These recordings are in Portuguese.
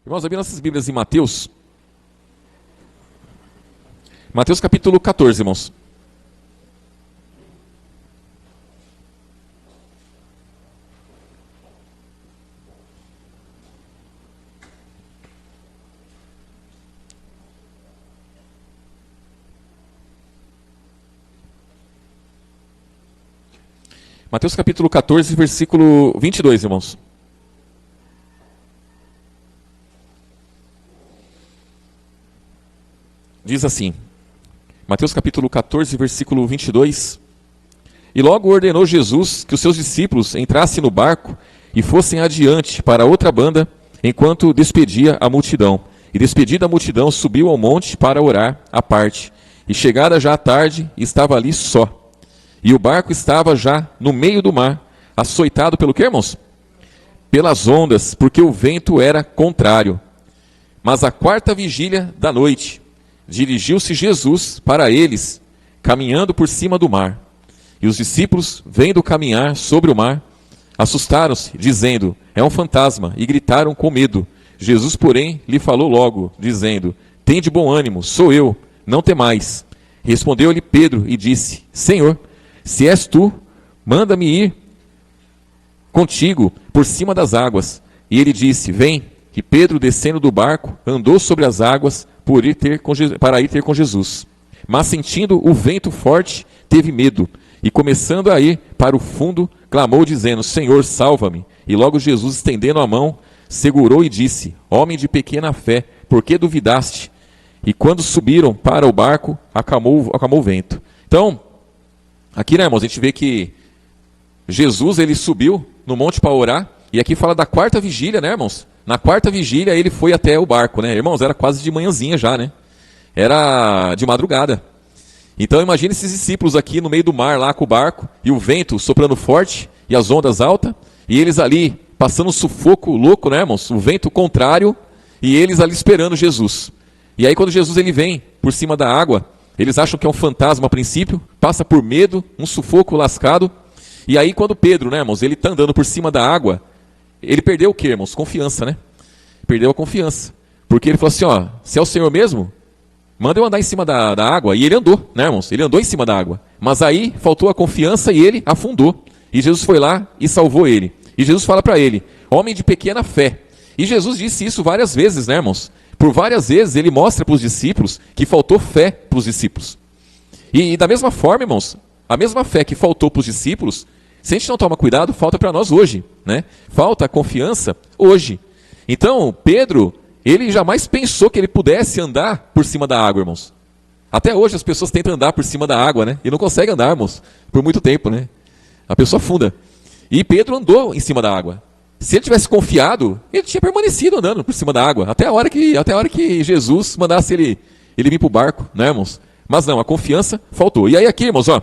Irmãos, abri nossas Bíblias em Mateus. Mateus capítulo 14, irmãos. Mateus capítulo 14, versículo 22, irmãos. Diz assim, Mateus capítulo 14, versículo 22. E logo ordenou Jesus que os seus discípulos entrassem no barco e fossem adiante para outra banda, enquanto despedia a multidão. E despedida a multidão, subiu ao monte para orar à parte. E chegada já a tarde, estava ali só. E o barco estava já no meio do mar, açoitado pelo quê, irmãos? Pelas ondas, porque o vento era contrário. Mas à quarta vigília da noite, dirigiu-se Jesus para eles, caminhando por cima do mar. E os discípulos, vendo caminhar sobre o mar, assustaram-se, dizendo, é um fantasma, e gritaram com medo. Jesus, porém, lhe falou logo, dizendo, tende bom ânimo, sou eu, não temais. Respondeu-lhe Pedro e disse, Senhor, se és tu, manda-me ir contigo por cima das águas. E ele disse, vem. E Pedro, descendo do barco, andou sobre as águas para ir ter com Jesus. Mas sentindo o vento forte, teve medo. E começando a ir para o fundo, clamou dizendo, Senhor, salva-me. E logo Jesus, estendendo a mão, segurou e disse, homem de pequena fé, por que duvidaste? E quando subiram para o barco, acalmou o vento. Então, aqui, né, irmãos, a gente vê que Jesus, ele subiu no monte para orar, e aqui fala da quarta vigília, né, irmãos? Na quarta vigília, ele foi até o barco, né? Irmãos, era quase de manhãzinha já, né? Era de madrugada. Então, imagine esses discípulos aqui no meio do mar, lá com o barco, e o vento soprando forte, e as ondas altas, e eles ali passando um sufoco louco, né, irmãos? O vento contrário, e eles ali esperando Jesus. E aí, quando Jesus ele vem por cima da água, eles acham que é um fantasma a princípio, passa por medo, um sufoco lascado. E aí quando Pedro, né, irmãos, ele está andando por cima da água, ele perdeu o quê, irmãos? Confiança, né? Perdeu a confiança. Porque ele falou assim, ó, se é o Senhor mesmo, manda eu andar em cima da água. E ele andou, né, irmãos? Ele andou em cima da água. Mas aí faltou a confiança e ele afundou. E Jesus foi lá e salvou ele. E Jesus fala para ele, homem de pequena fé. E Jesus disse isso várias vezes, né, irmãos? Por várias vezes ele mostra para os discípulos que faltou fé para os discípulos. E da mesma forma, irmãos, a mesma fé que faltou para os discípulos, se a gente não toma cuidado, falta para nós hoje, né? Falta a confiança hoje. Então, Pedro, ele jamais pensou que ele pudesse andar por cima da água, irmãos. Até hoje as pessoas tentam andar por cima da água, né? E não conseguem andar, irmãos, por muito tempo, né? A pessoa afunda. E Pedro andou em cima da água. Se ele tivesse confiado, ele tinha permanecido andando por cima da água, até a hora que Jesus mandasse ele vir para o barco, né, irmãos? Mas não, a confiança faltou. E aí aqui, irmãos, ó,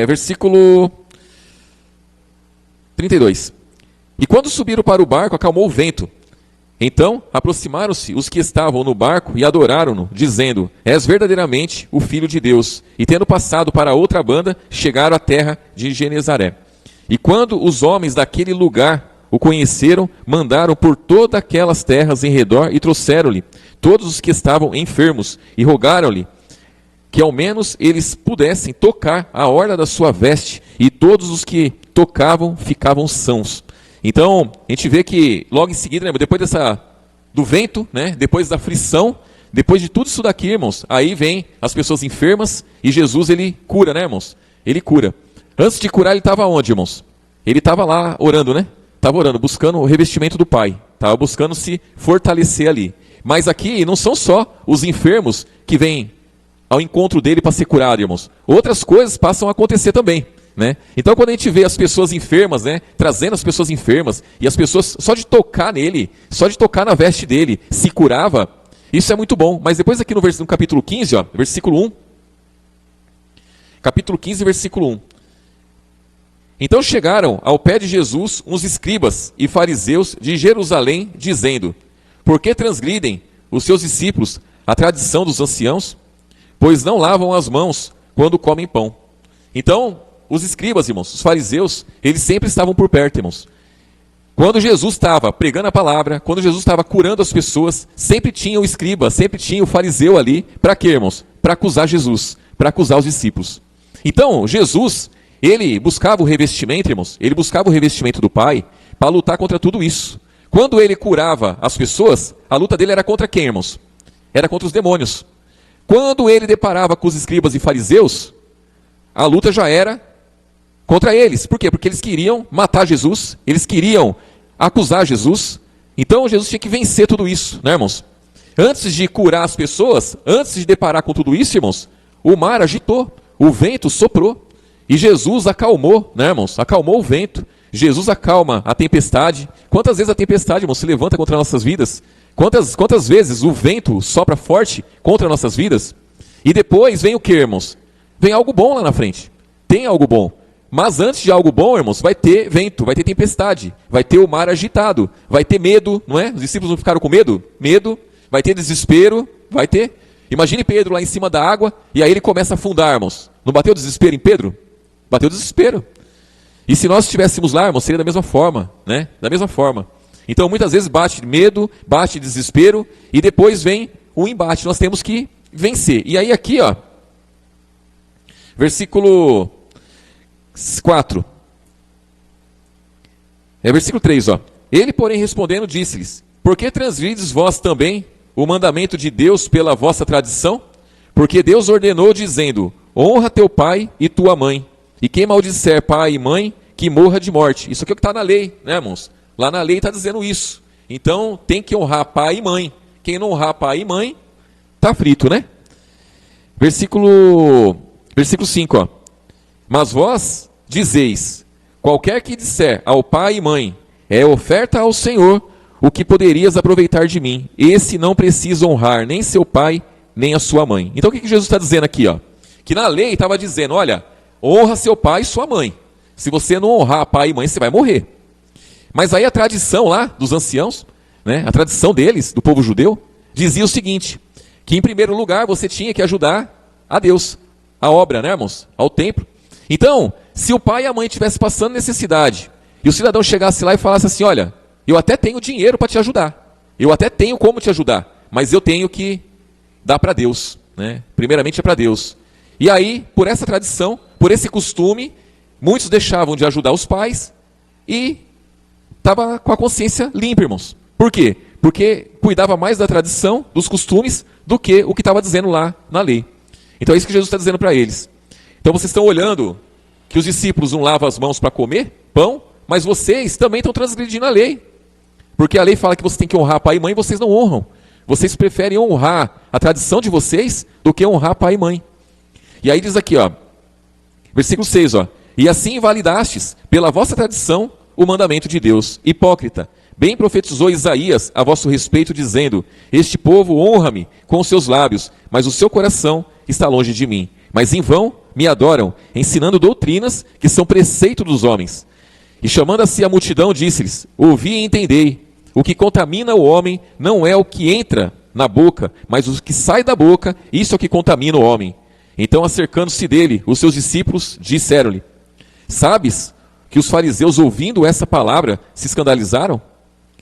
versículo 32. E quando subiram para o barco, acalmou o vento. Então aproximaram-se os que estavam no barco e adoraram-no, dizendo, és verdadeiramente o Filho de Deus. E tendo passado para outra banda, chegaram à terra de Genezaré. E quando os homens daquele lugar o conheceram, mandaram por todas aquelas terras em redor e trouxeram-lhe todos os que estavam enfermos e rogaram-lhe que ao menos eles pudessem tocar a orla da sua veste, e todos os que tocavam ficavam sãos. Então, a gente vê que logo em seguida, né, depois do vento, né, depois da aflição, depois de tudo isso daqui, irmãos, aí vem as pessoas enfermas e Jesus ele cura, né, irmãos? Ele cura. Antes de curar, ele estava onde, irmãos? Ele estava lá orando, né? Estava orando, buscando o revestimento do Pai. Estava buscando se fortalecer ali. Mas aqui não são só os enfermos que vêm ao encontro dele para ser curado, irmãos. Outras coisas passam a acontecer também, né? Então, quando a gente vê as pessoas enfermas, né, trazendo as pessoas enfermas, e as pessoas, só de tocar nele, só de tocar na veste dele, se curava, isso é muito bom. Mas depois aqui no capítulo 15, ó, versículo 1. Capítulo 15, versículo 1. Então chegaram ao pé de Jesus uns escribas e fariseus de Jerusalém, dizendo, por que transgridem os seus discípulos a tradição dos anciãos? Pois não lavam as mãos quando comem pão. Então, os escribas, irmãos, os fariseus, eles sempre estavam por perto, irmãos. Quando Jesus estava pregando a palavra, quando Jesus estava curando as pessoas, sempre tinha o escriba, sempre tinha o fariseu ali. Para quê, irmãos? Para acusar Jesus, para acusar os discípulos. Então, Jesus, ele buscava o revestimento, irmãos, ele buscava o revestimento do Pai para lutar contra tudo isso. Quando ele curava as pessoas, a luta dele era contra quem, irmãos? Era contra os demônios. Quando ele deparava com os escribas e fariseus, a luta já era contra eles. Por quê? Porque eles queriam matar Jesus, eles queriam acusar Jesus. Então Jesus tinha que vencer tudo isso, né, irmãos? Antes de curar as pessoas, antes de deparar com tudo isso, irmãos, o mar agitou, o vento soprou, e Jesus acalmou, né, irmãos? Acalmou o vento. Jesus acalma a tempestade. Quantas vezes a tempestade, irmãos, se levanta contra nossas vidas? Quantas vezes o vento sopra forte contra nossas vidas? E depois vem o que, irmãos? Vem algo bom lá na frente. Tem algo bom. Mas antes de algo bom, irmãos, vai ter vento, vai ter tempestade, vai ter o mar agitado, vai ter medo, não é? Os discípulos não ficaram com medo? Medo. Vai ter desespero, vai ter. Imagine Pedro lá em cima da água, e aí ele começa a afundar, irmãos. Não bateu desespero em Pedro? Bateu desespero. E se nós estivéssemos lá, irmãos, seria da mesma forma, né? Da mesma forma. Então, muitas vezes bate medo, bate desespero, e depois vem o embate. Nós temos que vencer. E aí aqui, ó, versículo 4. Versículo 3, ó. Ele, porém, respondendo, disse-lhes: por que transgrides vós também o mandamento de Deus pela vossa tradição? Porque Deus ordenou, dizendo: honra teu pai e tua mãe. E quem maldisser pai e mãe, que morra de morte. Isso aqui é o que está na lei, né, irmãos? Lá na lei está dizendo isso. Então, tem que honrar pai e mãe. Quem não honrar pai e mãe, está frito, né? Versículo 5, ó. Mas vós dizeis: qualquer que disser ao pai e mãe, é oferta ao Senhor, o que poderias aproveitar de mim. Esse não precisa honrar nem seu pai, nem a sua mãe. Então, o que Jesus está dizendo aqui, ó? Que na lei estava dizendo, olha, honra seu pai e sua mãe. Se você não honrar pai e mãe, você vai morrer. Mas aí a tradição lá dos anciãos, né, a tradição deles, do povo judeu, dizia o seguinte, que em primeiro lugar você tinha que ajudar a Deus, a obra, né, irmãos? Ao templo. Então, se o pai e a mãe estivessem passando necessidade, e o cidadão chegasse lá e falasse assim, olha, eu até tenho dinheiro para te ajudar, eu até tenho como te ajudar, mas eu tenho que dar para Deus, né? Primeiramente é para Deus. E aí, por essa tradição, por esse costume, muitos deixavam de ajudar os pais e estava com a consciência limpa, irmãos. Por quê? Porque cuidava mais da tradição, dos costumes, do que o que estava dizendo lá na lei. Então é isso que Jesus está dizendo para eles. Então vocês estão olhando que os discípulos não lavam as mãos para comer pão, mas vocês também estão transgredindo a lei. Porque a lei fala que você tem que honrar pai e mãe, e vocês não honram. Vocês preferem honrar a tradição de vocês do que honrar pai e mãe. E aí diz aqui, ó, versículo 6, ó, e assim invalidastes pela vossa tradição o mandamento de Deus. Hipócrita, bem profetizou Isaías a vosso respeito, dizendo, este povo honra-me com os seus lábios, mas o seu coração está longe de mim. Mas em vão me adoram, ensinando doutrinas que são preceito dos homens. E chamando a si a multidão, disse-lhes, ouvi e entendei, o que contamina o homem não é o que entra na boca, mas o que sai da boca, isso é o que contamina o homem. Então, acercando-se dele, os seus discípulos disseram-lhe, sabes que os fariseus, ouvindo essa palavra, se escandalizaram?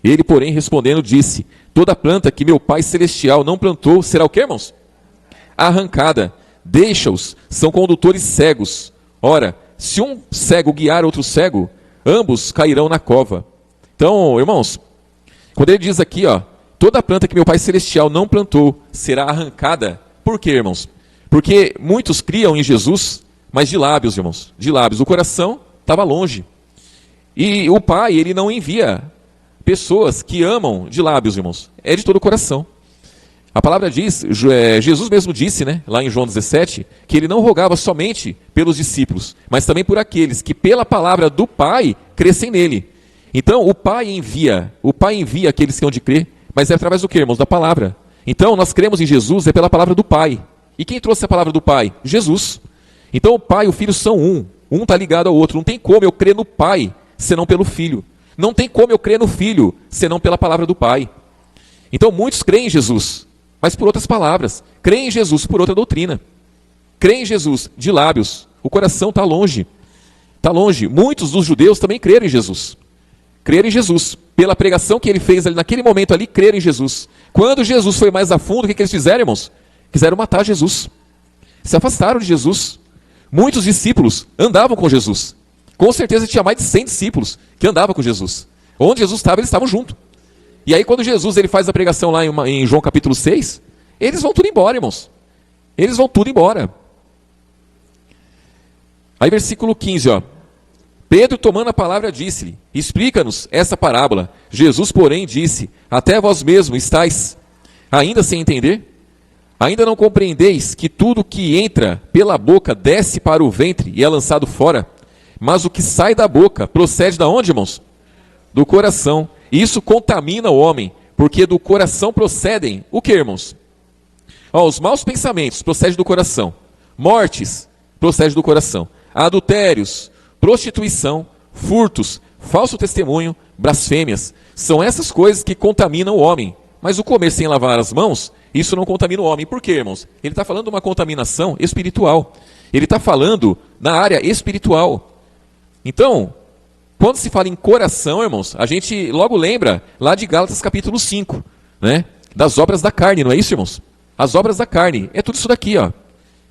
Ele, porém, respondendo, disse, toda planta que meu Pai Celestial não plantou, será o quê, irmãos? Arrancada. Deixa-os, são condutores cegos. Ora, se um cego guiar outro cego, ambos cairão na cova. Então, irmãos, quando ele diz aqui, ó, toda planta que meu Pai Celestial não plantou, será arrancada. Por quê, irmãos? Porque muitos criam em Jesus, mas de lábios, irmãos, de lábios. O coração estava longe. E o Pai, ele não envia pessoas que amam de lábios, irmãos. É de todo o coração. A palavra diz, Jesus mesmo disse, né, lá em João 17, que ele não rogava somente pelos discípulos, mas também por aqueles que pela palavra do Pai crescem nele. Então o Pai envia aqueles que hão de crer, mas é através do que, irmãos? Da palavra. Então nós cremos em Jesus é pela palavra do Pai. E quem trouxe a palavra do Pai? Jesus. Então o Pai e o Filho são um está ligado ao outro. Não tem como eu crer no Pai, senão pelo Filho. Não tem como eu crer no Filho, senão pela palavra do Pai. Então muitos creem em Jesus, mas por outras palavras. Creem em Jesus por outra doutrina. Creem em Jesus de lábios. O coração está longe. Está longe. Muitos dos judeus também creram em Jesus. Crer em Jesus. Pela pregação que ele fez ali, naquele momento ali, crer em Jesus. Quando Jesus foi mais a fundo, o que eles fizeram, irmãos? Quiseram matar Jesus. Se afastaram de Jesus. Muitos discípulos andavam com Jesus. Com certeza tinha mais de 100 discípulos que andavam com Jesus. Onde Jesus estava, eles estavam juntos. E aí quando Jesus ele faz a pregação lá em João capítulo 6, eles vão tudo embora, irmãos. Eles vão tudo embora. Aí versículo 15, ó. Pedro, tomando a palavra, disse-lhe: explica-nos essa parábola. Jesus, porém, disse: até vós mesmos estáis ainda sem entender? Ainda não compreendeis que tudo que entra pela boca desce para o ventre e é lançado fora? Mas o que sai da boca procede da onde, irmãos? Do coração. E isso contamina o homem, porque do coração procedem o que, irmãos? Ó, os maus pensamentos procedem do coração. Mortes procedem do coração. Adultérios, prostituição, furtos, falso testemunho, blasfêmias. São essas coisas que contaminam o homem. Mas o comer sem lavar as mãos, isso não contamina o homem. Por quê, irmãos? Ele está falando de uma contaminação espiritual. Ele está falando na área espiritual. Então, quando se fala em coração, irmãos, a gente logo lembra lá de Gálatas capítulo 5, né? Das obras da carne, não é isso, irmãos? As obras da carne, é tudo isso daqui, ó.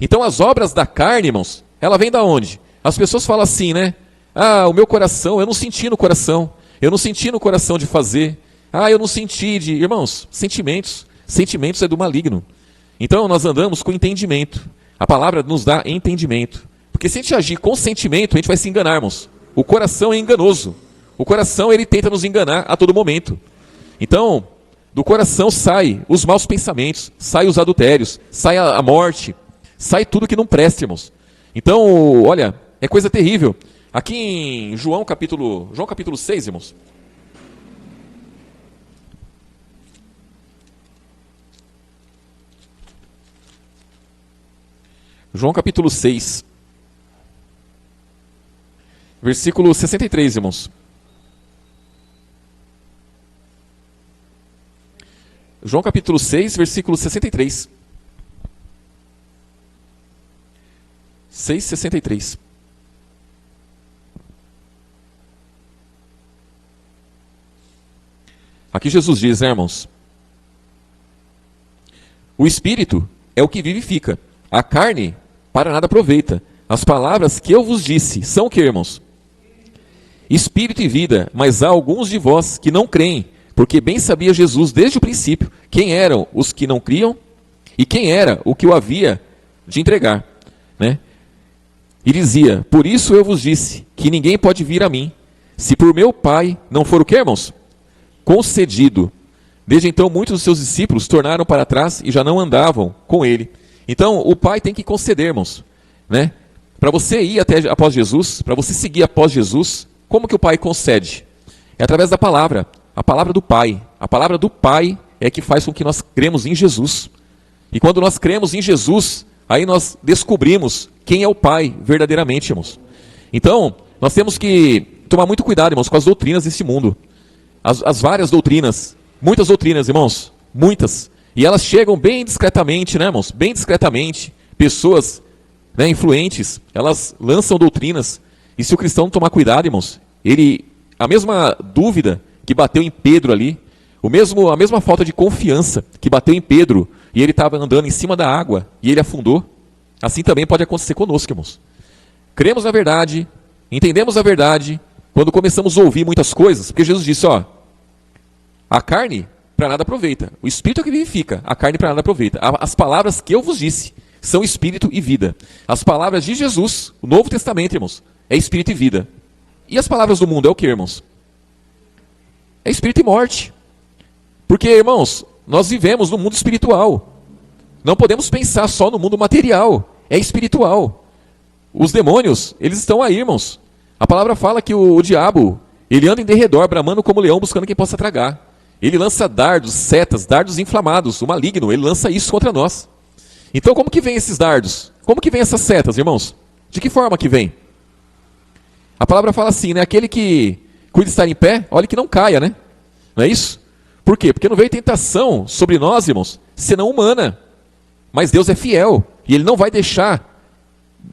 Então as obras da carne, irmãos, ela vem da onde? As pessoas falam assim, né? Ah, o meu coração, eu não senti no coração. Eu não senti no coração de fazer. Ah, eu não senti de... Irmãos, sentimentos. Sentimentos é do maligno. Então nós andamos com entendimento. A palavra nos dá entendimento. Porque se a gente agir com sentimento, a gente vai se enganar, irmãos. O coração é enganoso. O coração, ele tenta nos enganar a todo momento. Então, do coração sai os maus pensamentos, sai os adultérios, sai a morte, sai tudo que não presta, irmãos. Então, olha, é coisa terrível. Aqui em João capítulo 6, irmãos. João capítulo 6. Versículo 63, irmãos. João capítulo 6, versículo 63. 6:63. Aqui Jesus diz, né, irmãos? O Espírito é o que vivifica. A carne para nada aproveita. As palavras que eu vos disse são o que, irmãos? Espírito e vida, mas há alguns de vós que não creem, porque bem sabia Jesus desde o princípio quem eram os que não criam e quem era o que o havia de entregar, né? E dizia: por isso eu vos disse que ninguém pode vir a mim, se por meu Pai não for o que, irmãos? Concedido. Desde então muitos dos seus discípulos tornaram para trás e já não andavam com ele. Então o Pai tem que conceder, irmãos, né? Para você ir após Jesus, para você seguir após Jesus, como que o Pai concede? É através da palavra, a palavra do Pai. A palavra do Pai é que faz com que nós cremos em Jesus. E quando nós cremos em Jesus, aí nós descobrimos quem é o Pai verdadeiramente, irmãos. Então, nós temos que tomar muito cuidado, irmãos, com as doutrinas desse mundo. As várias doutrinas, muitas doutrinas, irmãos, muitas. E elas chegam bem discretamente, né, irmãos? Bem discretamente. Pessoas, né, influentes, elas lançam doutrinas. E se o cristão não tomar cuidado, irmãos, a mesma dúvida que bateu em Pedro ali, a mesma falta de confiança que bateu em Pedro, e ele estava andando em cima da água, e ele afundou, assim também pode acontecer conosco, irmãos. Cremos na verdade, entendemos a verdade, quando começamos a ouvir muitas coisas, porque Jesus disse, ó, a carne para nada aproveita, o Espírito é que vivifica, a carne para nada aproveita. As palavras que eu vos disse são Espírito e vida. As palavras de Jesus, o Novo Testamento, irmãos, é Espírito e vida. E as palavras do mundo é o que, irmãos? É Espírito e morte. Porque, irmãos, nós vivemos no mundo espiritual. Não podemos pensar só no mundo material. É espiritual. Os demônios, eles estão aí, irmãos. A palavra fala que o diabo, ele anda em derredor, bramando como leão, buscando quem possa tragar. Ele lança dardos, setas, dardos inflamados. O maligno, ele lança isso contra nós. Então, como que vem esses dardos? Como que vem essas setas, irmãos? De que forma que vem? A palavra fala assim, né? Aquele que cuida de estar em pé, olha que não caia, né? Não é isso? Por quê? Porque não veio tentação sobre nós, irmãos, senão humana. Mas Deus é fiel. E Ele não vai deixar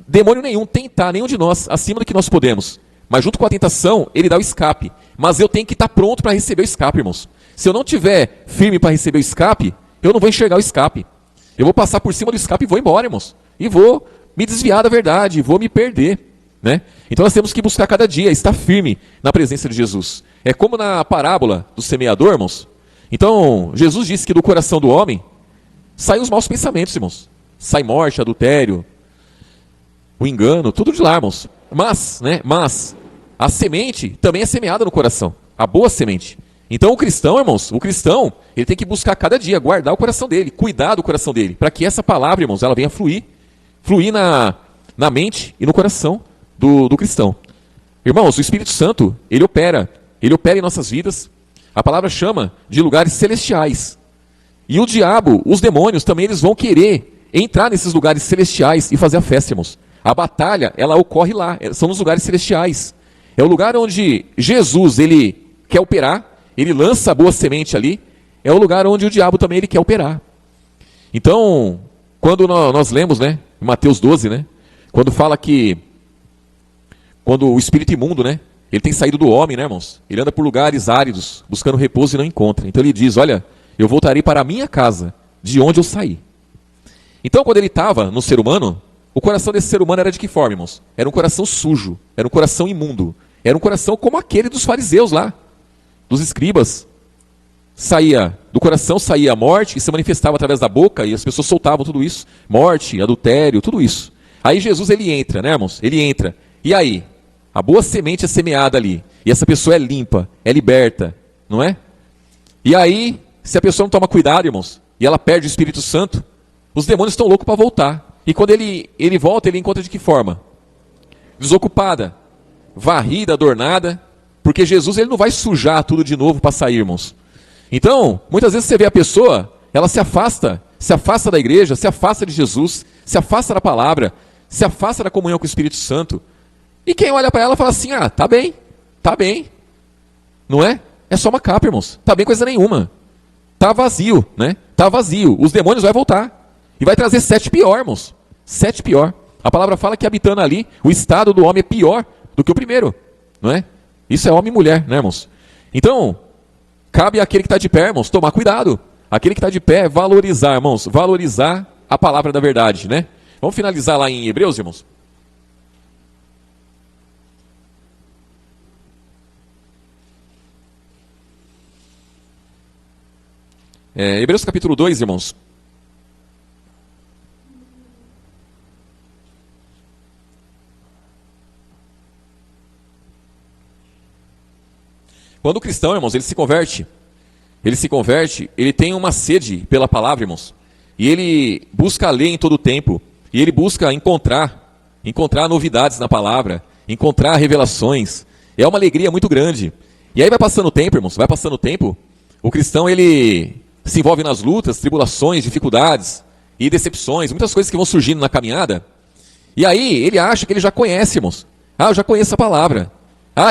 demônio nenhum tentar nenhum de nós acima do que nós podemos. Mas junto com a tentação, ele dá o escape. Mas eu tenho que estar pronto para receber o escape, irmãos. Se eu não tiver firme para receber o escape, eu não vou enxergar o escape. Eu vou passar por cima do escape e vou embora, irmãos. E vou me desviar da verdade, vou me perder, né? Então nós temos que buscar cada dia estar firme na presença de Jesus. É como na parábola do semeador, irmãos. Então, Jesus disse que do coração do homem saem os maus pensamentos, irmãos. Sai morte, adultério, o engano, tudo de lá, irmãos. Mas a semente também é semeada no coração. A boa semente. Então o cristão, irmãos, ele tem que buscar cada dia, guardar o coração dele, cuidar do coração dele, para que essa palavra, irmãos, ela venha fluir na mente e no coração do cristão. Irmãos, o Espírito Santo, ele opera em nossas vidas. A palavra chama de lugares celestiais. E o diabo, os demônios também, eles vão querer entrar nesses lugares celestiais e fazer a festa, irmãos. A batalha, ela ocorre lá, são nos lugares celestiais. É o lugar onde Jesus, ele quer operar, ele lança a boa semente ali, é o lugar onde o diabo também ele quer operar. Então, quando nós lemos, né, em Mateus 12, né, quando fala que, quando o espírito imundo, né, ele tem saído do homem, né, irmãos, ele anda por lugares áridos, buscando repouso e não encontra. Então ele diz, olha, eu voltarei para a minha casa, de onde eu saí. Então, quando ele estava no ser humano, o coração desse ser humano era de que forma, irmãos? Era um coração sujo, era um coração imundo, era um coração como aquele dos fariseus lá, dos escribas. Do coração saía a morte, que se manifestava através da boca, e as pessoas soltavam tudo isso. Morte, adultério, tudo isso. Aí Jesus, ele entra, né, irmãos? Ele entra. E aí? A boa semente é semeada ali. E essa pessoa é limpa, é liberta, não é? E aí, se a pessoa não toma cuidado, irmãos, e ela perde o Espírito Santo, os demônios estão loucos para voltar. E quando ele volta, ele encontra de que forma? Desocupada, varrida, adornada, porque Jesus, ele não vai sujar tudo de novo para sair, irmãos. Então, muitas vezes você vê a pessoa, ela se afasta da igreja, se afasta de Jesus, se afasta da palavra, se afasta da comunhão com o Espírito Santo. E quem olha para ela fala assim, tá bem, não é? É só uma capa, irmãos, tá bem coisa nenhuma. Tá vazio, né? Tá vazio, os demônios vão voltar. E vai trazer 7 pior, irmãos, 7 pior. A palavra fala que habitando ali, o estado do homem é pior do que o primeiro, não é? Isso é homem e mulher, né, irmãos? Então, cabe àquele que está de pé, irmãos, tomar cuidado. Aquele que está de pé, valorizar, irmãos, valorizar a palavra da verdade, né? Vamos finalizar lá em Hebreus, irmãos? Hebreus capítulo 2, irmãos. Quando o cristão, irmãos, ele se converte, ele tem uma sede pela palavra, irmãos, e ele busca ler em todo o tempo, e ele busca encontrar novidades na palavra, encontrar revelações. É uma alegria muito grande. E aí vai passando o tempo, irmãos, o cristão, ele se envolve nas lutas, tribulações, dificuldades e decepções, muitas coisas que vão surgindo na caminhada. E aí ele acha que ele já conhece, irmãos. Eu já conheço a palavra.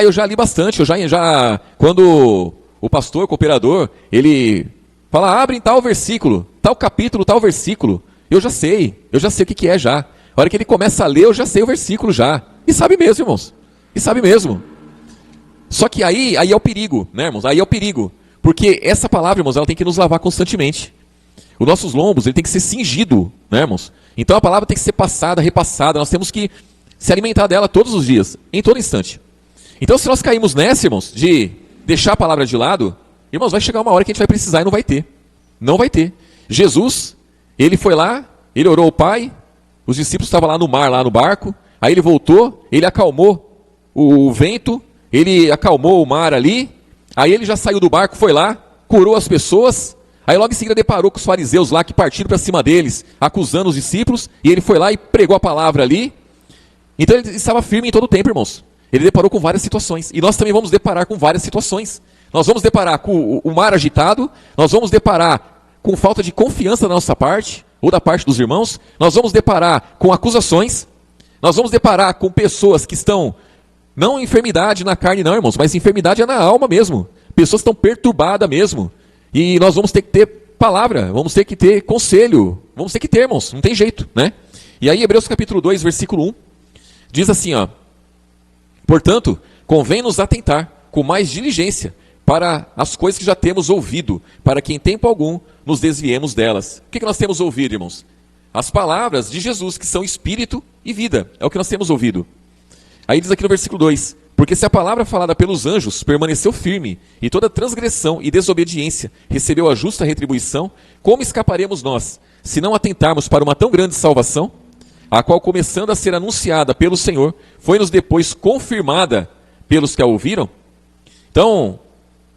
Eu já li bastante, quando o pastor, o cooperador, ele fala, abre em tal versículo, tal capítulo, tal versículo, eu já sei o que é já. A hora que ele começa a ler, eu já sei o versículo já. E sabe mesmo, irmãos, Só que aí é o perigo, né, irmãos? Aí é o perigo, porque essa palavra, irmãos, ela tem que nos lavar constantemente. Os nossos lombos, ele tem que ser cingido, né, irmãos? Então a palavra tem que ser passada, repassada, nós temos que se alimentar dela todos os dias, em todo instante. Então, se nós caímos nessa, irmãos, de deixar a palavra de lado, irmãos, vai chegar uma hora que a gente vai precisar e não vai ter. Não vai ter. Jesus, ele foi lá, ele orou ao Pai, os discípulos estavam lá no mar, lá no barco, aí ele voltou, ele acalmou o vento, ele acalmou o mar ali, aí ele já saiu do barco, foi lá, curou as pessoas, aí logo em seguida deparou com os fariseus lá que partiram para cima deles, acusando os discípulos, e ele foi lá e pregou a palavra ali. Então ele estava firme em todo o tempo, irmãos. Ele deparou com várias situações. E nós também vamos deparar com várias situações. Nós vamos deparar com o mar agitado. Nós vamos deparar com falta de confiança da nossa parte, ou da parte dos irmãos. Nós vamos deparar com acusações. Nós vamos deparar com pessoas que estão, não enfermidade na carne não, irmãos, mas enfermidade é na alma mesmo. Pessoas que estão perturbadas mesmo. E nós vamos ter que ter palavra, vamos ter que ter conselho. Vamos ter que ter, irmãos, não tem jeito, né? E aí Hebreus capítulo 2, versículo 1, diz assim, ó. Portanto, convém nos atentar com mais diligência para as coisas que já temos ouvido, para que em tempo algum nos desviemos delas. O que nós temos ouvido, irmãos? As palavras de Jesus, que são espírito e vida. É o que nós temos ouvido. Aí diz aqui no versículo 2: porque se a palavra falada pelos anjos permaneceu firme, e toda transgressão e desobediência recebeu a justa retribuição, como escaparemos nós, se não atentarmos para uma tão grande salvação, a qual, começando a ser anunciada pelo Senhor, foi-nos depois confirmada pelos que a ouviram? Então,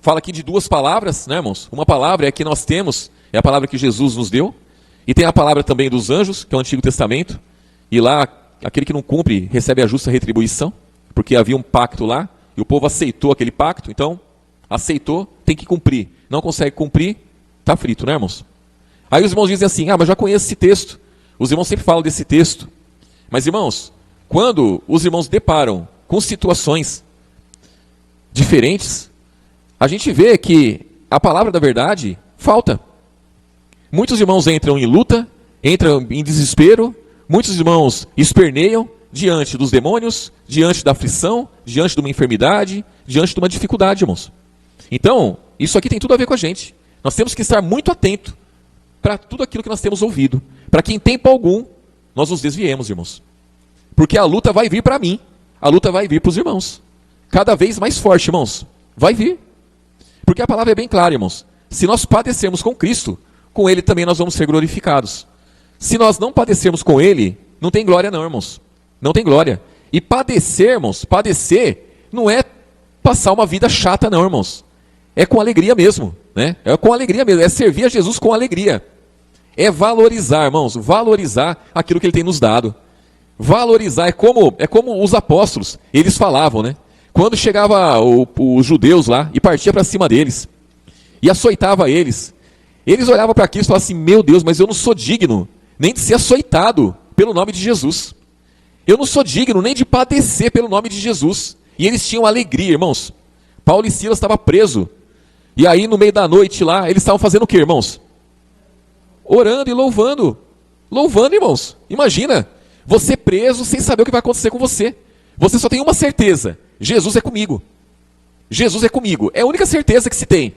fala aqui de duas palavras, né, irmãos? Uma palavra é a que nós temos, é a palavra que Jesus nos deu, e tem a palavra também dos anjos, que é o Antigo Testamento, e lá, aquele que não cumpre recebe a justa retribuição, porque havia um pacto lá, e o povo aceitou aquele pacto, então, aceitou, tem que cumprir. Não consegue cumprir, está frito, né, irmãos? Aí os irmãos dizem assim: mas já conheço esse texto. Os irmãos sempre falam desse texto. Mas, irmãos, quando os irmãos deparam com situações diferentes, a gente vê que a palavra da verdade falta. Muitos irmãos entram em luta, entram em desespero, muitos irmãos esperneiam diante dos demônios, diante da aflição, diante de uma enfermidade, diante de uma dificuldade, irmãos. Então, isso aqui tem tudo a ver com a gente. Nós temos que estar muito atentos para tudo aquilo que nós temos ouvido, para que em tempo algum nós nos desviemos, irmãos. Porque a luta vai vir para mim, a luta vai vir para os irmãos. Cada vez mais forte, irmãos. Vai vir. Porque a palavra é bem clara, irmãos. Se nós padecermos com Cristo, com Ele também nós vamos ser glorificados. Se nós não padecermos com Ele, não tem glória não, irmãos. Não tem glória. E padecer, irmãos, padecer não é passar uma vida chata não, irmãos. É com alegria mesmo, né? É com alegria mesmo, é servir a Jesus com alegria. É valorizar, irmãos, valorizar aquilo que Ele tem nos dado. Valorizar, é como os apóstolos, eles falavam, né? Quando chegava os judeus lá e partia para cima deles, e açoitava eles, eles olhavam para Cristo e falavam assim: meu Deus, mas eu não sou digno nem de ser açoitado pelo nome de Jesus. Eu não sou digno nem de padecer pelo nome de Jesus. E eles tinham alegria, irmãos. Paulo e Silas estavam presos. E aí no meio da noite lá, eles estavam fazendo o que, irmãos? Orando e louvando. Louvando, irmãos. Imagina, você preso sem saber o que vai acontecer com você. Você só tem uma certeza: Jesus é comigo. Jesus é comigo. É a única certeza que se tem.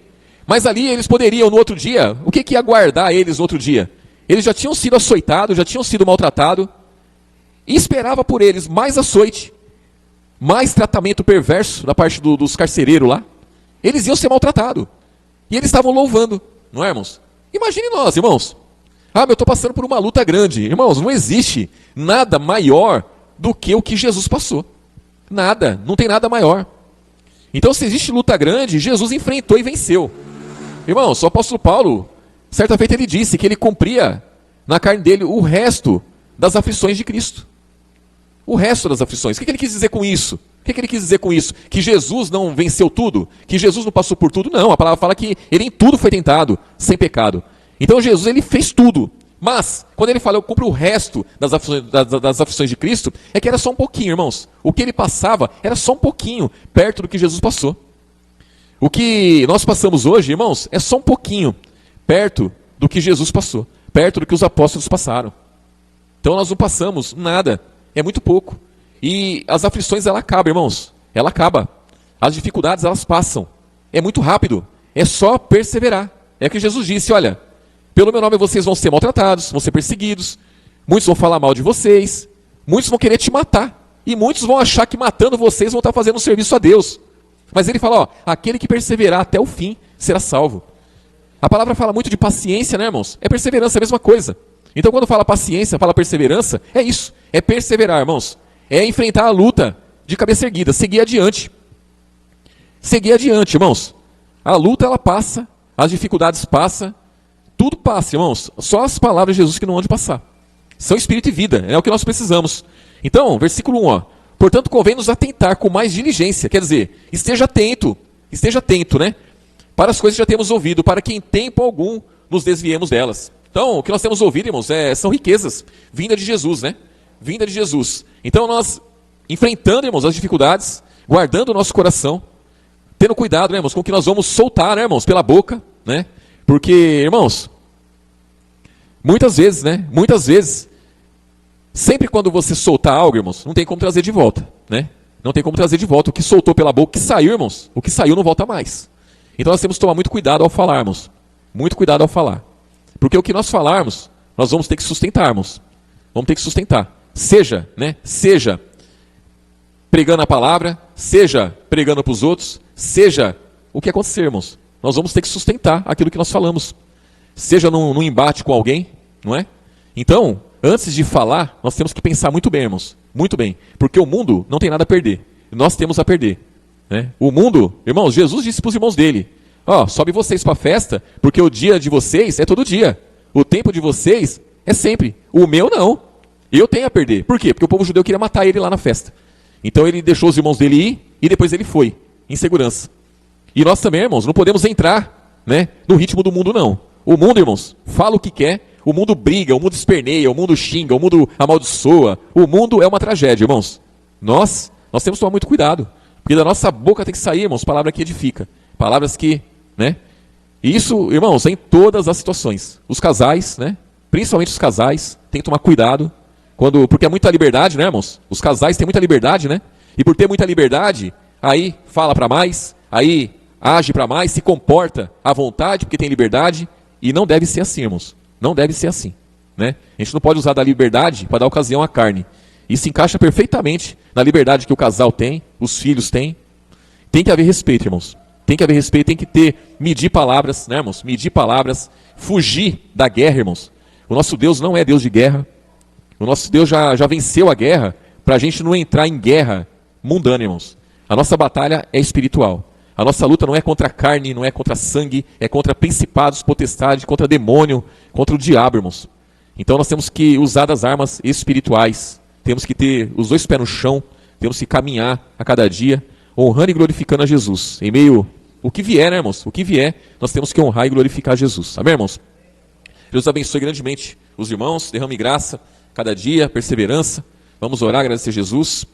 Mas ali eles poderiam no outro dia, o que ia aguardar eles no outro dia? Eles já tinham sido açoitados, já tinham sido maltratados. E esperava por eles mais açoite, mais tratamento perverso da parte dos carcereiros lá. Eles iam ser maltratados. E eles estavam louvando, não é, irmãos? Imagine nós, irmãos. Ah, eu estou passando por uma luta grande. Irmãos, não existe nada maior do que o que Jesus passou. Nada, não tem nada maior. Então, se existe luta grande, Jesus enfrentou e venceu. Irmãos, o apóstolo Paulo, certa feita ele disse que ele cumpria na carne dele o resto das aflições de Cristo. O resto das aflições. O que ele quis dizer com isso? O que ele quis dizer com isso? Que Jesus não venceu tudo? Que Jesus não passou por tudo? Não, a palavra fala que ele em tudo foi tentado, sem pecado. Então Jesus, ele fez tudo. Mas, quando ele fala, eu cumpro o resto das aflições de Cristo, é que era só um pouquinho, irmãos. O que ele passava era só um pouquinho, perto do que Jesus passou. O que nós passamos hoje, irmãos, é só um pouquinho, perto do que Jesus passou. Perto do que os apóstolos passaram. Então nós não passamos nada, é muito pouco. E as aflições, ela acaba, irmãos. Ela acaba. As dificuldades, elas passam. É muito rápido. É só perseverar. É o que Jesus disse: olha, pelo meu nome vocês vão ser maltratados, vão ser perseguidos. Muitos vão falar mal de vocês. Muitos vão querer te matar. E muitos vão achar que matando vocês vão estar fazendo um serviço a Deus. Mas ele fala, ó, aquele que perseverar até o fim será salvo. A palavra fala muito de paciência, né, irmãos? É perseverança, é a mesma coisa. Então quando fala paciência, fala perseverança, é isso. É perseverar, irmãos. É enfrentar a luta de cabeça erguida, seguir adiante. Seguir adiante, irmãos. A luta, ela passa, as dificuldades passam, tudo passa, irmãos. Só as palavras de Jesus que não hão de passar. São espírito e vida, é o que nós precisamos. Então, versículo 1, ó. Portanto, convém nos atentar com mais diligência. Quer dizer, esteja atento, né? Para as coisas que já temos ouvido, para que em tempo algum nos desviemos delas. Então, o que nós temos ouvido, irmãos, são riquezas, vinda de Jesus, né? Vinda de Jesus. Então, nós, enfrentando, irmãos, as dificuldades, guardando o nosso coração, tendo cuidado, né, irmãos, com o que nós vamos soltar, né, irmãos, pela boca, né? Porque, irmãos, muitas vezes, sempre quando você soltar algo, irmãos, não tem como trazer de volta, né? Não tem como trazer de volta. O que soltou pela boca, o que saiu, irmãos, o que saiu não volta mais. Então nós temos que tomar muito cuidado ao falarmos. Muito cuidado ao falar. Porque o que nós falarmos, nós vamos ter que sustentarmos. Vamos ter que sustentar. Seja pregando a palavra, seja pregando para os outros, seja o que acontecer, irmãos. Nós vamos ter que sustentar aquilo que nós falamos. Seja num embate com alguém, não é? Então, antes de falar, nós temos que pensar muito bem, irmãos. Muito bem. Porque o mundo não tem nada a perder. Nós temos a perder. Né? O mundo, irmãos, Jesus disse para os irmãos dele, sobe vocês para a festa, porque o dia de vocês é todo dia. O tempo de vocês é sempre. O meu não. Eu tenho a perder. Por quê? Porque o povo judeu queria matar ele lá na festa. Então ele deixou os irmãos dele ir e depois ele foi, em segurança. E nós também, irmãos, não podemos entrar, né, no ritmo do mundo, não. O mundo, irmãos, fala o que quer, o mundo briga, o mundo esperneia, o mundo xinga, o mundo amaldiçoa. O mundo é uma tragédia, irmãos. Nós temos que tomar muito cuidado, porque da nossa boca tem que sair, irmãos, palavra que edifica. Palavras que, né? E isso, irmãos, é em todas as situações. Os casais, né, principalmente os casais, tem que tomar cuidado. Porque é muita liberdade, né, irmãos? Os casais têm muita liberdade, né? E por ter muita liberdade, aí fala para mais, aí age para mais, se comporta à vontade, porque tem liberdade. E não deve ser assim, irmãos. Não deve ser assim, né? A gente não pode usar da liberdade para dar ocasião à carne. Isso encaixa perfeitamente na liberdade que o casal tem, os filhos têm. Tem que haver respeito, irmãos. Tem que haver respeito, tem que medir palavras, né, irmãos? Medir palavras, fugir da guerra, irmãos. O nosso Deus não é Deus de guerra. O nosso Deus já venceu a guerra para a gente não entrar em guerra mundana, irmãos. A nossa batalha é espiritual. A nossa luta não é contra a carne, não é contra sangue, é contra principados, potestades, contra demônio, contra o diabo, irmãos. Então nós temos que usar das armas espirituais. Temos que ter os 2 pés no chão, temos que caminhar a cada dia, honrando e glorificando a Jesus. Em meio, o que vier, né, irmãos? O que vier, nós temos que honrar e glorificar Jesus. Amém, irmãos? Deus abençoe grandemente os irmãos, derrame graça cada dia, perseverança. Vamos orar, agradecer a Jesus.